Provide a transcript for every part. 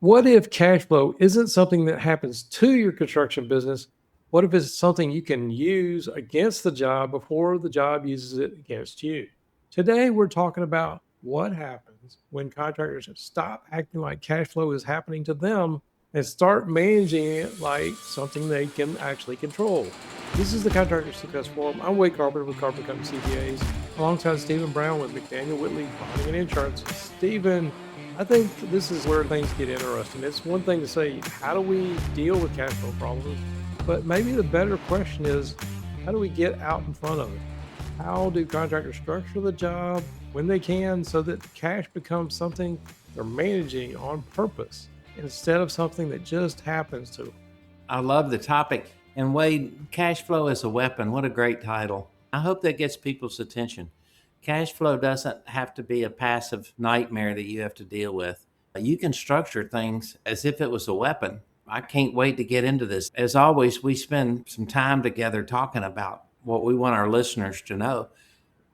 What if cash flow isn't something that happens to your construction business? What if it's something you can use against the job before the job uses it against you? Today, we're talking about what happens when contractors stop acting like cash flow is happening to them and start managing it like something they can actually control. This is the Contractor Success Forum. I'm Wade Carpenter with Carpenter and CPAs, alongside Stephen Brown with McDaniel Whitley Bonding and Insurance. Stephen, I think this is where things get interesting. It's one thing to say, how do we deal with cash flow problems? But maybe the better question is, how do we get out in front of it? How do contractors structure the job when they can so that cash becomes something they're managing on purpose instead of something that just happens to them? I love the topic. And Wade, cash flow is a weapon. What a great title. I hope that gets people's attention. Cash flow doesn't have to be a passive nightmare that you have to deal with. You can structure things as if it was a weapon. I can't wait to get into this. As always, we spend some time together talking about what we want our listeners to know.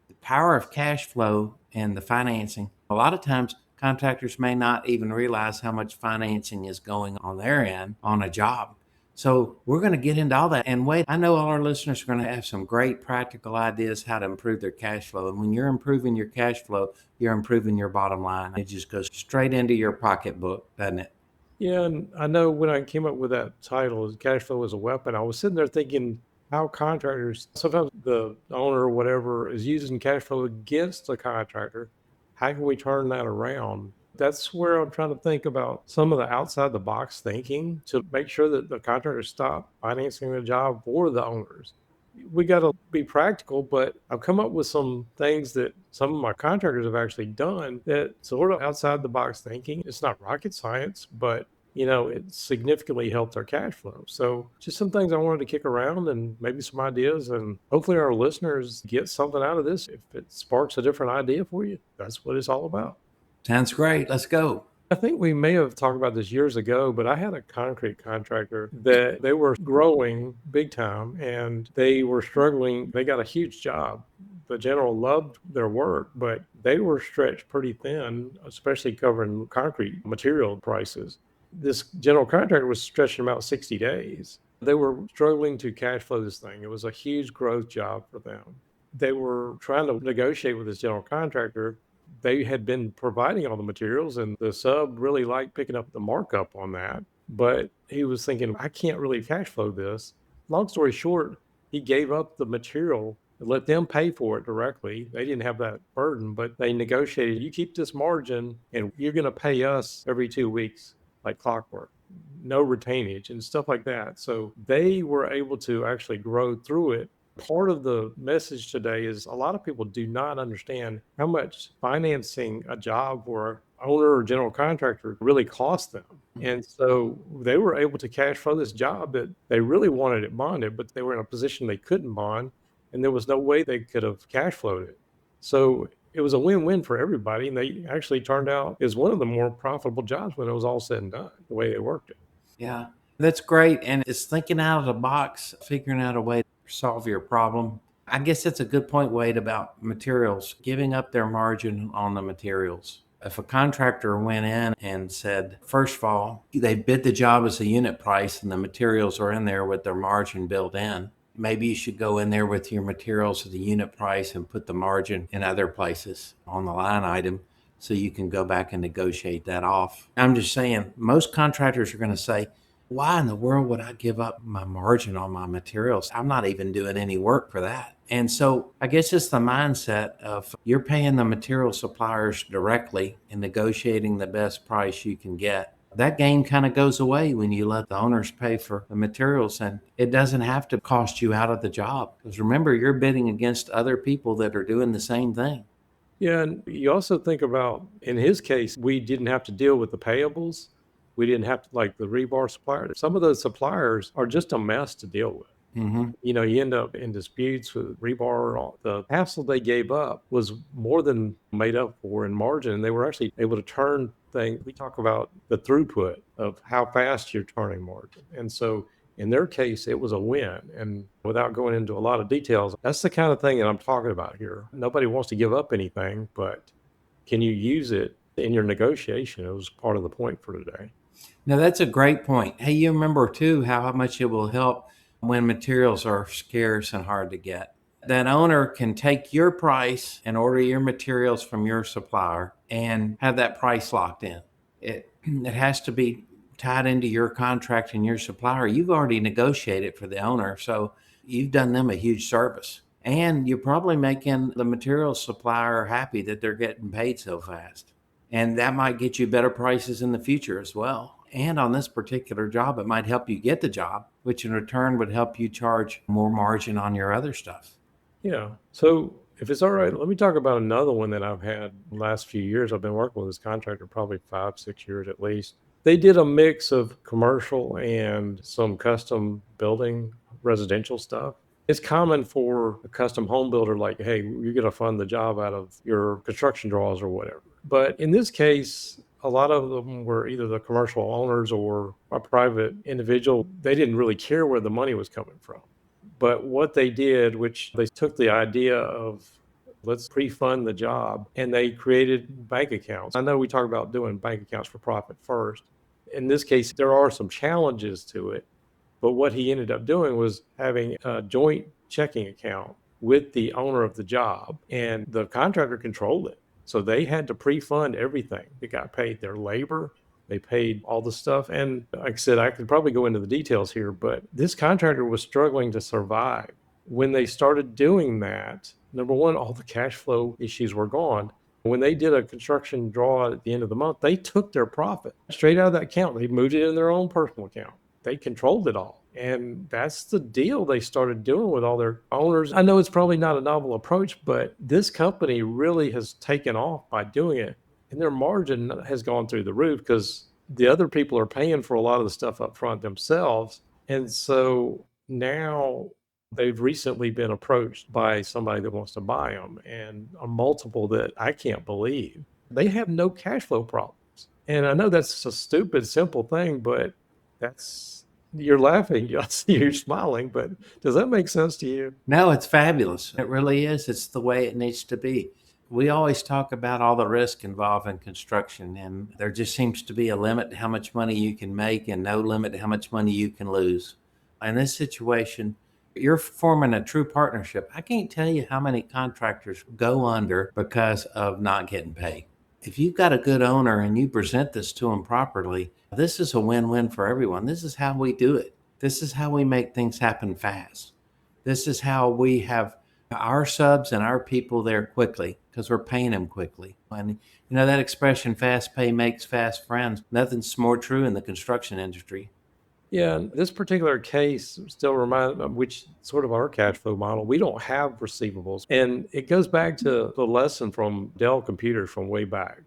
The power of cash flow and the financing. A lot of times, contractors may not even realize how much financing is going on their end on a job. So we're going to get into all that. And Wade, I know all our listeners are going to have some great practical ideas how to improve their cash flow. And when you're improving your cash flow, you're improving your bottom line. It just goes straight into your pocketbook, doesn't it? Yeah, and I know when I came up with that title, cash flow as a weapon, I was sitting there thinking how contractors, sometimes the owner or whatever is using cash flow against the contractor. How can we turn that around? That's where I'm trying to think about some of the outside the box thinking to make sure that the contractors stop financing the job for the owners. We got to be practical, but I've come up with some things that some of my contractors have actually done that sort of outside the box thinking. It's not rocket science, but it significantly helped our cash flow. So just some things I wanted to kick around and maybe some ideas, and hopefully our listeners get something out of this. If it sparks a different idea for you, that's what it's all about. Sounds great. Let's go. I think we may have talked about this years ago, but I had a concrete contractor that they were growing big time and they were struggling. They got a huge job. The general loved their work, but they were stretched pretty thin, especially covering concrete material prices. This general contractor was stretching about 60 days. They were struggling to cash flow this thing. It was a huge growth job for them. They were trying to negotiate with this general contractor. They had been providing all the materials, and the sub really liked picking up the markup on that. But he was thinking, I can't really cash flow this. Long story short, he gave up the material and let them pay for it directly. They didn't have that burden, but they negotiated, you keep this margin and you're going to pay us every 2 weeks, like clockwork, no retainage and stuff like that. So they were able to actually grow through it. Part of the message today is a lot of people do not understand how much financing a job for owner or general contractor really costs them. And so they were able to cash flow this job that they really wanted it bonded, but they were in a position they couldn't bond, and there was no way they could have cash flowed it. So it was a win-win for everybody, and they actually turned out as one of the more profitable jobs when it was all said and done, the way they worked it. Yeah, that's great. And it's thinking out of the box, figuring out a way to solve your problem. I guess that's a good point, Wade, about materials, giving up their margin on the materials. If a contractor went in and said, first of all, they bid the job as a unit price and the materials are in there with their margin built in, maybe you should go in there with your materials at the unit price and put the margin in other places on the line item so you can go back and negotiate that off. I'm just saying, most contractors are going to say, why in the world would I give up my margin on my materials? I'm not even doing any work for that. And so I guess it's the mindset of you're paying the material suppliers directly and negotiating the best price you can get. That game kind of goes away when you let the owners pay for the materials, and it doesn't have to cost you out of the job. Because remember, you're bidding against other people that are doing the same thing. Yeah, and you also think about, in his case, we didn't have to deal with the payables. We didn't have to, like the rebar supplier. Some of those suppliers are just a mess to deal with. Mm-hmm. You end up in disputes with rebar. All the hassle they gave up was more than made up for in margin. They were actually able to turn things. We talk about the throughput of how fast you're turning margin. And so in their case, it was a win. And without going into a lot of details, that's the kind of thing that I'm talking about here. Nobody wants to give up anything, but can you use it in your negotiation? It was part of the point for today. Now, that's a great point. Hey, you remember too how much it will help when materials are scarce and hard to get. That owner can take your price and order your materials from your supplier and have that price locked in. It has to be tied into your contract and your supplier. You've already negotiated for the owner, so you've done them a huge service. And you're probably making the material supplier happy that they're getting paid so fast. And that might get you better prices in the future as well. And on this particular job, it might help you get the job, which in return would help you charge more margin on your other stuff. Yeah. So if it's all right, let me talk about another one that I've had the last few years. I've been working with this contractor probably 5, 6 years at least. They did a mix of commercial and some custom building residential stuff. It's common for a custom home builder, like, hey, you're going to fund the job out of your construction draws or whatever. But in this case, a lot of them were either the commercial owners or a private individual. They didn't really care where the money was coming from. But what they did, which they took the idea of let's pre-fund the job, and they created bank accounts. I know we talk about doing bank accounts for profit first. In this case, there are some challenges to it, but what he ended up doing was having a joint checking account with the owner of the job, and the contractor controlled it. So they had to pre-fund everything. They got paid their labor, they paid all the stuff. And like I said, I could probably go into the details here, but this contractor was struggling to survive. When they started doing that, number one, all the cash flow issues were gone. When they did a construction draw at the end of the month, they took their profit straight out of that account. They moved it in their own personal account. They controlled it all. And that's the deal they started doing with all their owners. I know it's probably not a novel approach, but this company really has taken off by doing it. And their margin has gone through the roof because the other people are paying for a lot of the stuff up front themselves. And so now they've recently been approached by somebody that wants to buy them, and a multiple that I can't believe. They have no cash flow problems. And I know that's a stupid, simple thing, but that's, you're laughing. I see you're smiling, but does that make sense to you? No, it's fabulous. It really is. It's the way it needs to be. We always talk about all the risk involved in construction, and there just seems to be a limit to how much money you can make and no limit to how much money you can lose. In this situation, you're forming a true partnership. I can't tell you how many contractors go under because of not getting paid. If you've got a good owner and you present this to them properly, this is a win-win for everyone. This is how we do it. This is how we make things happen fast. This is how we have our subs and our people there quickly because we're paying them quickly. And you know that expression, fast pay makes fast friends. Nothing's more true in the construction industry. Yeah, and this particular case still reminds me, which sort of our cash flow model, we don't have receivables. And it goes back to the lesson from Dell computers from way back.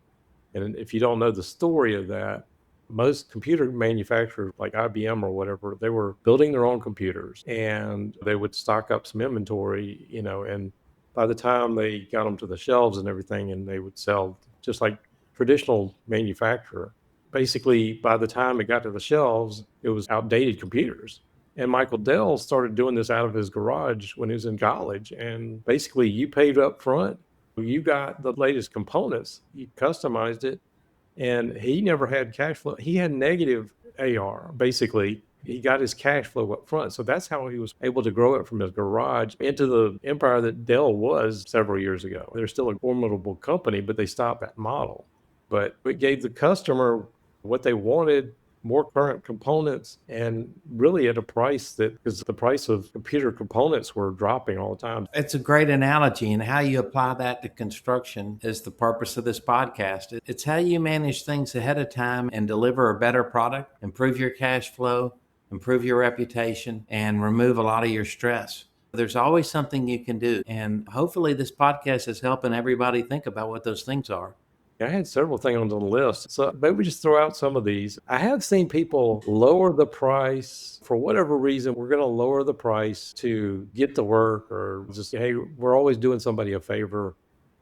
And if you don't know the story of that, most computer manufacturers like IBM or whatever, they were building their own computers and they would stock up some inventory, and by the time they got them to the shelves and everything, and they would sell just like traditional manufacturer, basically by the time it got to the shelves, it was outdated computers. And Michael Dell started doing this out of his garage when he was in college. And basically, you paid up front, you got the latest components, you customized it, and he never had cash flow. He had negative AR. Basically, he got his cash flow up front. So that's how he was able to grow it from his garage into the empire that Dell was several years ago. They're still a formidable company, but they stopped that model. But it gave the customer what they wanted, more current components, and really at a price that, because the price of computer components were dropping all the time. It's a great analogy, and how you apply that to construction is the purpose of this podcast. It's how you manage things ahead of time and deliver a better product, improve your cash flow, improve your reputation, and remove a lot of your stress. There's always something you can do, and hopefully this podcast is helping everybody think about what those things are. I had several things on the list. So maybe just throw out some of these. I have seen people lower the price for whatever reason. We're going to lower the price to get the work, or just, hey, we're always doing somebody a favor.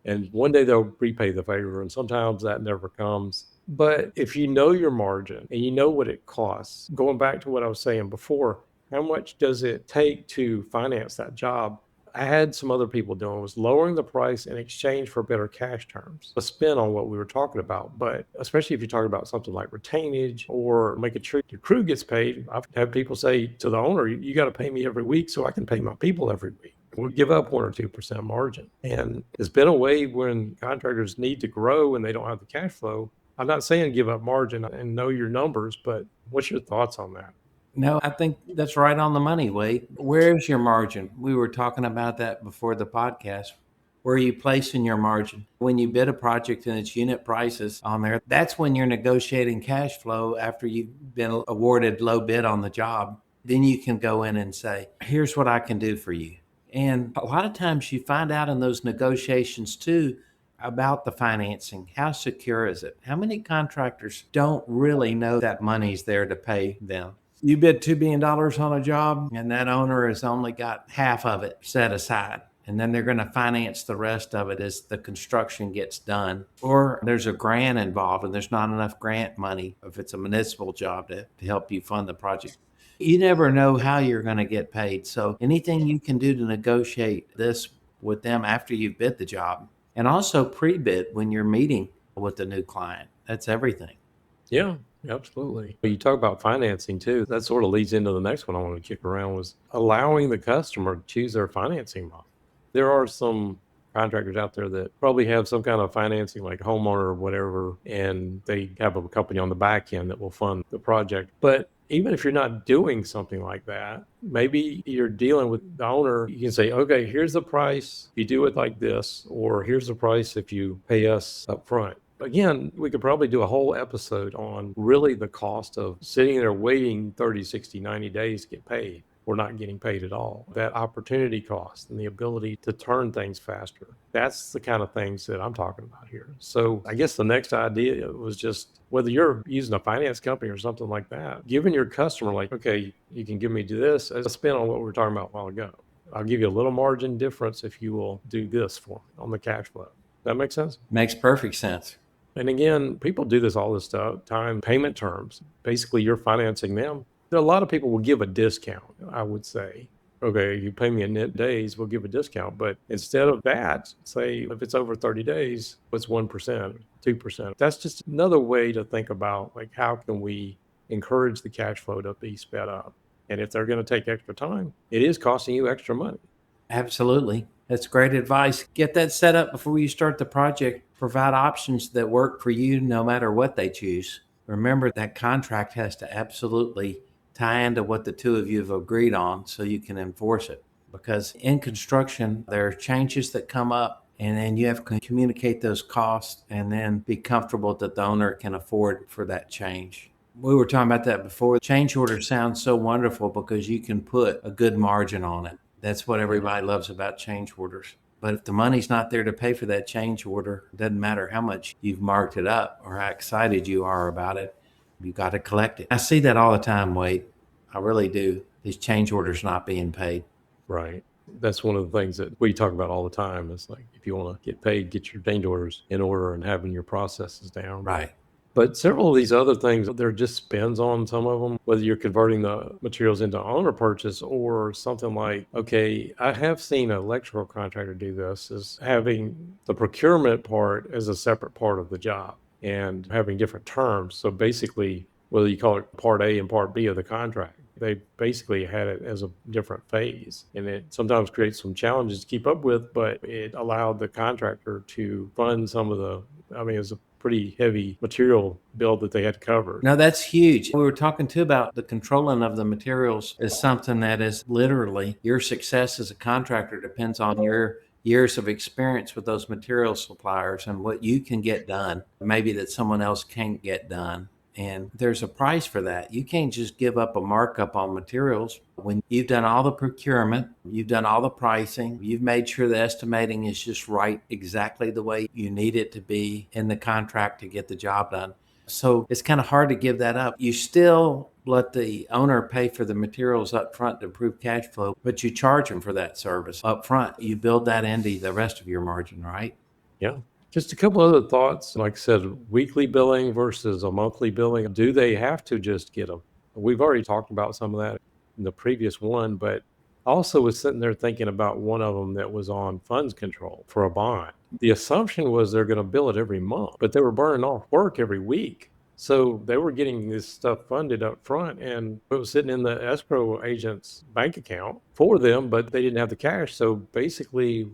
And one day they'll repay the favor. And sometimes that never comes. But if you know your margin and you know what it costs, going back to what I was saying before, how much does it take to finance that job? I had some other people doing was lowering the price in exchange for better cash terms, a spin on what we were talking about. But especially if you talk about something like retainage or making sure your crew gets paid, I've had people say to the owner, you got to pay me every week so I can pay my people every week. We'll give up 1 or 2% margin. And it's been a way when contractors need to grow and they don't have the cash flow. I'm not saying give up margin and know your numbers, but what's your thoughts on that? No, I think that's right on the money, Wade. Where's your margin? We were talking about that before the podcast. Where are you placing your margin? When you bid a project and it's unit prices on there, that's when you're negotiating cash flow after you've been awarded low bid on the job. Then you can go in and say, here's what I can do for you. And a lot of times you find out in those negotiations too about the financing. How secure is it? How many contractors don't really know that money's there to pay them? You bid $2 billion on a job and that owner has only got half of it set aside. And then they're going to finance the rest of it as the construction gets done. Or there's a grant involved and there's not enough grant money if it's a municipal job to help you fund the project. You never know how you're going to get paid. So anything you can do to negotiate this with them after you've bid the job, and also pre-bid when you're meeting with the new client, that's everything. Yeah, absolutely. You talk about financing too. That sort of leads into the next one I want to kick around was allowing the customer to choose their financing model. There are some contractors out there that probably have some kind of financing like homeowner or whatever, and they have a company on the back end that will fund the project. But even if you're not doing something like that, maybe you're dealing with the owner. You can say, okay, here's the price if you do it like this, or here's the price if you pay us up front. Again, we could probably do a whole episode on really the cost of sitting there waiting 30, 60, 90 days to get paid. We're not getting paid at all. That opportunity cost and the ability to turn things faster. That's the kind of things that I'm talking about here. So I guess the next idea was just whether you're using a finance company or something like that, giving your customer like, okay, you can give me this as a spin on what we were talking about a while ago. I'll give you a little margin difference if you will do this for me on the cash flow. That makes sense? Makes perfect sense. And again, people do this all this stuff, time, payment terms. Basically, you're financing them. A lot of people will give a discount, I would say. Okay, you pay me in net days, we'll give a discount. But instead of that, say if it's over 30 days, what's 1%, 2%? That's just another way to think about like how can we encourage the cash flow to be sped up. And if they're going to take extra time, it is costing you extra money. Absolutely. That's great advice. Get that set up before you start the project. Provide options that work for you no matter what they choose. Remember that contract has to absolutely tie into what the two of you have agreed on so you can enforce it. Because in construction, there are changes that come up and then you have to communicate those costs and then be comfortable that the owner can afford for that change. We were talking about that before. Change order sounds so wonderful because you can put a good margin on it. That's what everybody loves about change orders. But if the money's not there to pay for that change order, it doesn't matter how much you've marked it up or how excited you are about it, you got to collect it. I see that all the time, Wade. I really do. These change orders not being paid. Right. That's one of the things that we talk about all the time. It's like if you want to get paid, get your change orders in order and having your processes down. Right. But several of these other things, there are just spins on some of them, whether you're converting the materials into owner purchase or something like, okay, I have seen an electrical contractor do this, is having the procurement part as a separate part of the job and having different terms. So basically, whether you call it part A and part B of the contract, they basically had it as a different phase. And it sometimes creates some challenges to keep up with, but it allowed the contractor to fund some of the, it was a pretty heavy material bill that they had to cover. No, that's huge. We were talking too about the controlling of the materials is something that is literally your success as a contractor depends on your years of experience with those material suppliers and what you can get done, maybe that someone else can't get done. And there's a price for that. You can't just give up a markup on materials when you've done all the procurement, you've done all the pricing, you've made sure the estimating is just right exactly the way you need it to be in the contract to get the job done. So it's kind of hard to give that up. You still let the owner pay for the materials up front to improve cash flow, but you charge them for that service up front. You build that into the rest of your margin, right? Yeah. Just a couple other thoughts. Like I said, weekly billing versus a monthly billing. Do they have to just get them? We've already talked about some of that in the previous one, but I also was sitting there thinking about one of them that was on funds control for a bond. The assumption was they're going to bill it every month, but they were burning off work every week. So they were getting this stuff funded up front, and it was sitting in the escrow agent's bank account for them, but they didn't have the cash. So basically,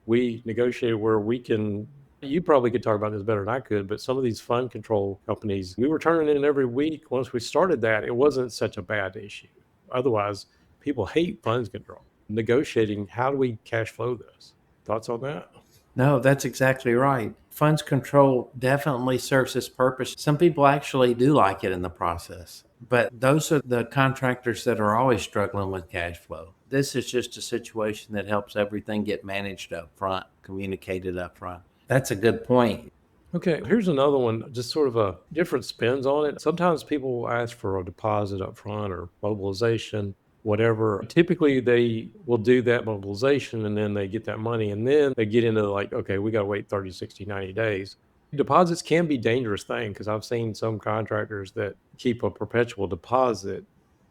we negotiated where we can. You probably could talk about this better than I could, but some of these fund control companies, we were turning in every week. Once we started that, it wasn't such a bad issue. Otherwise, people hate funds control. Negotiating, how do we cash flow this? Thoughts on that? No, that's exactly right. Funds control definitely serves its purpose. Some people actually do like it in the process, but those are the contractors that are always struggling with cash flow. This is just a situation that helps everything get managed up front, communicated up front. That's a good point. Okay, here's another one, just sort of a different spins on it. Sometimes people will ask for a deposit up front or mobilization, whatever. Typically, they will do that mobilization and then they get that money and then they get into like, okay, we got to wait 30, 60, 90 days. Deposits can be a dangerous thing because I've seen some contractors that keep a perpetual deposit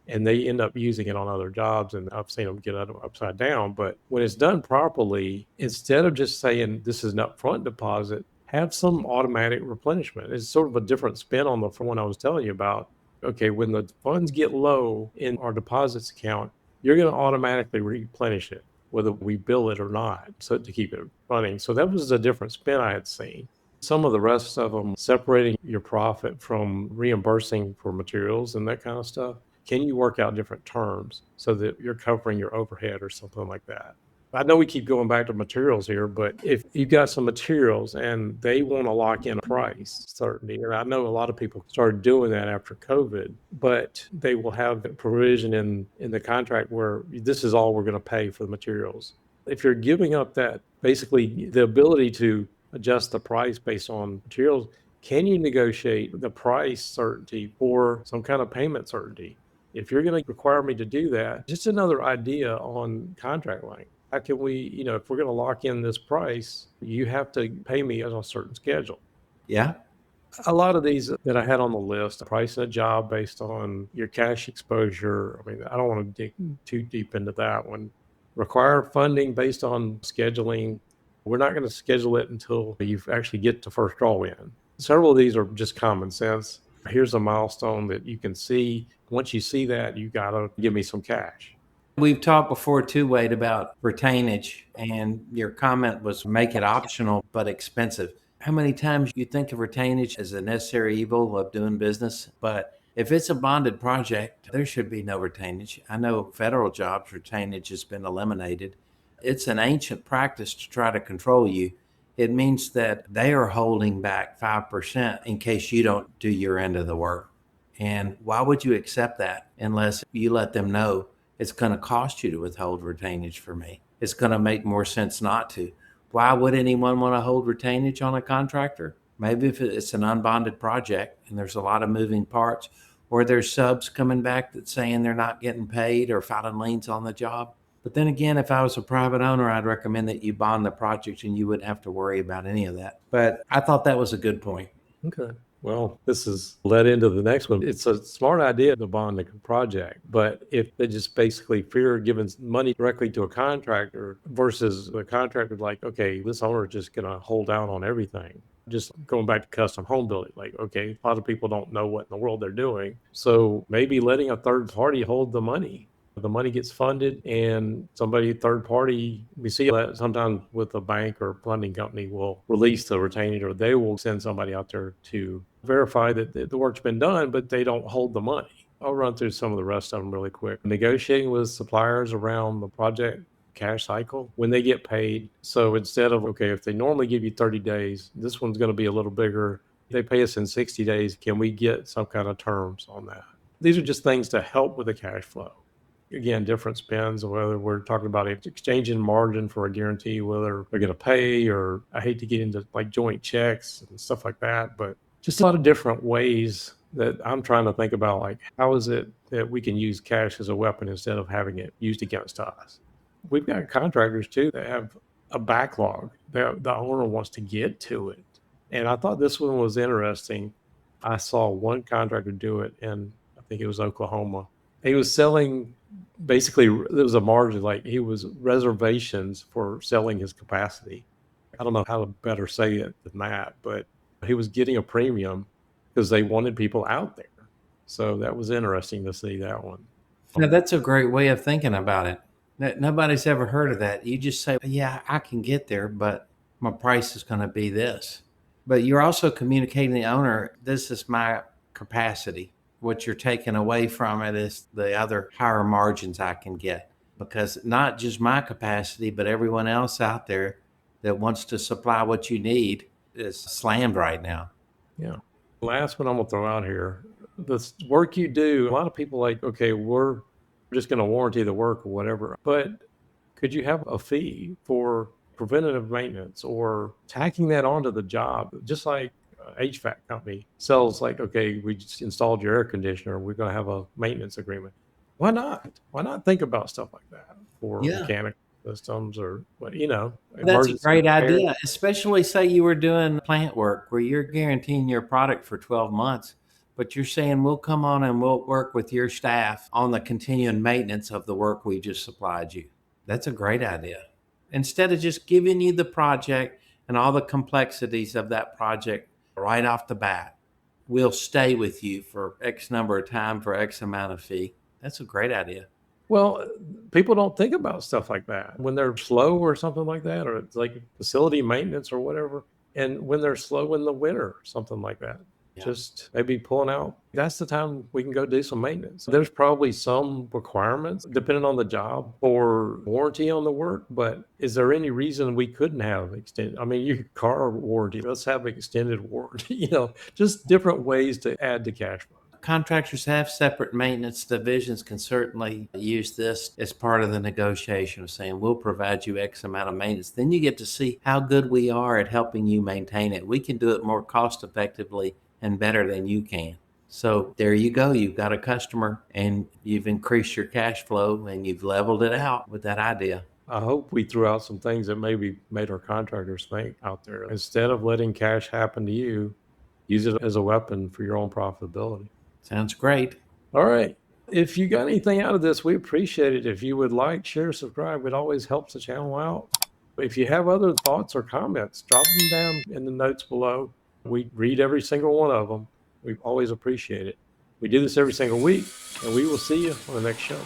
and they end up using it on other jobs, and I've seen them get it upside down. But when it's done properly, instead of just saying this is an upfront deposit, have some automatic replenishment. It's sort of a different spin on the one I was telling you about. Okay, when the funds get low in our deposits account, you're going to automatically replenish it, whether we bill it or not, so to keep it running. So that was a different spin I had seen. Some of the rest of them, separating your profit from reimbursing for materials and that kind of stuff. Can you work out different terms so that you're covering your overhead or something like that? I know we keep going back to materials here, but if you've got some materials and they want to lock in a price certainty, and I know a lot of people started doing that after COVID, but they will have a provision in the contract where this is all we're going to pay for the materials. If you're giving up that, basically the ability to adjust the price based on materials, can you negotiate the price certainty for some kind of payment certainty? If you're going to require me to do that, just another idea on contract length. How can we, if we're going to lock in this price, you have to pay me on a certain schedule. Yeah. A lot of these that I had on the list, pricing a job based on your cash exposure. I mean, I don't want to dig too deep into that one. Require funding based on scheduling. We're not going to schedule it until you actually get to first draw in. Several of these are just common sense. Here's a milestone that you can see. Once you see that, you got to give me some cash. We've talked before too, Wade, about retainage, and your comment was make it optional but expensive. How many times you think of retainage as a necessary evil of doing business? But if it's a bonded project, there should be no retainage. I know federal jobs, retainage has been eliminated. It's an ancient practice to try to control you. It means that they are holding back 5% in case you don't do your end of the work. And why would you accept that unless you let them know it's going to cost you to withhold retainage for me? It's going to make more sense not to. Why would anyone want to hold retainage on a contractor? Maybe if it's an unbonded project and there's a lot of moving parts, or there's subs coming back that's saying they're not getting paid or filing liens on the job. But then again, if I was a private owner, I'd recommend that you bond the project and you wouldn't have to worry about any of that. But I thought that was a good point. Okay. Well, this is led into the next one. It's a smart idea to bond the project, but if they just basically fear giving money directly to a contractor versus the contractor, like, okay, this owner is just going to hold out on everything. Just going back to custom home building, like, okay, a lot of people don't know what in the world they're doing. So maybe letting a third party hold the money. The money gets funded and somebody third party, we see that sometimes with a bank or funding company will release the retainage, or they will send somebody out there to verify that the work's been done, but they don't hold the money. I'll run through some of the rest of them really quick. Negotiating with suppliers around the project cash cycle when they get paid. So instead of, okay, if they normally give you 30 days, this one's going to be a little bigger. They pay us in 60 days. Can we get some kind of terms on that? These are just things to help with the cash flow. Again, different spins, whether we're talking about exchanging margin for a guarantee, whether they're going to pay, or I hate to get into like joint checks and stuff like that, but just a lot of different ways that I'm trying to think about, like, how is it that we can use cash as a weapon instead of having it used against us? We've got contractors too that have a backlog. The owner wants to get to it. And I thought this one was interesting. I saw one contractor do it in, I think it was Oklahoma. He was selling basically there was a margin, like he was reservations for selling his capacity. I don't know how to better say it than that, but he was getting a premium because they wanted people out there. So that was interesting to see that one. Now, that's a great way of thinking about it. Nobody's ever heard of that. You just say, yeah, I can get there, but my price is going to be this. But you're also communicating to the owner, this is my capacity. What you're taking away from it is the other higher margins I can get. Because not just my capacity, but everyone else out there that wants to supply what you need is slammed right now. Yeah. Last one I'm gonna throw out here. The work you do, a lot of people like, okay, we're just gonna warranty the work or whatever. But could you have a fee for preventative maintenance or tacking that onto the job? Just like HVAC company sells, like, okay, we just installed your air conditioner, we're gonna have a maintenance agreement. Why not? Why not think about stuff like that for Yeah. mechanical systems or what, That's a emergency great repair? idea, especially say you were doing plant work where you're guaranteeing your product for 12 months, but you're saying we'll come on and we'll work with your staff on the continuing maintenance of the work we just supplied you. That's a great idea. Instead of just giving you the project and all the complexities of that project right off the bat, we'll stay with you for X number of time for X amount of fee. That's a great idea. Well, people don't think about stuff like that when they're slow or something like that, or it's like facility maintenance or whatever. And when they're slow in the winter, or something like that, Yeah. just maybe pulling out. That's the time we can go do some maintenance. There's probably some requirements depending on the job for warranty on the work, but is there any reason we couldn't have extended? I mean, your car warranty, let's have extended warranty, just different ways to add to cash flow. Contractors have separate maintenance divisions can certainly use this as part of the negotiation of saying, we'll provide you X amount of maintenance. Then you get to see how good we are at helping you maintain it. We can do it more cost effectively and better than you can. So there you go. You've got a customer and you've increased your cash flow and you've leveled it out with that idea. I hope we threw out some things that maybe made our contractors think out there. Instead of letting cash happen to you, use it as a weapon for your own profitability. Sounds great. All right. If you got anything out of this, we appreciate it. If you would like, share, subscribe, it always helps the channel out. If you have other thoughts or comments, drop them down in the notes below. We read every single one of them. We always appreciate it. We do this every single week, and we will see you on the next show.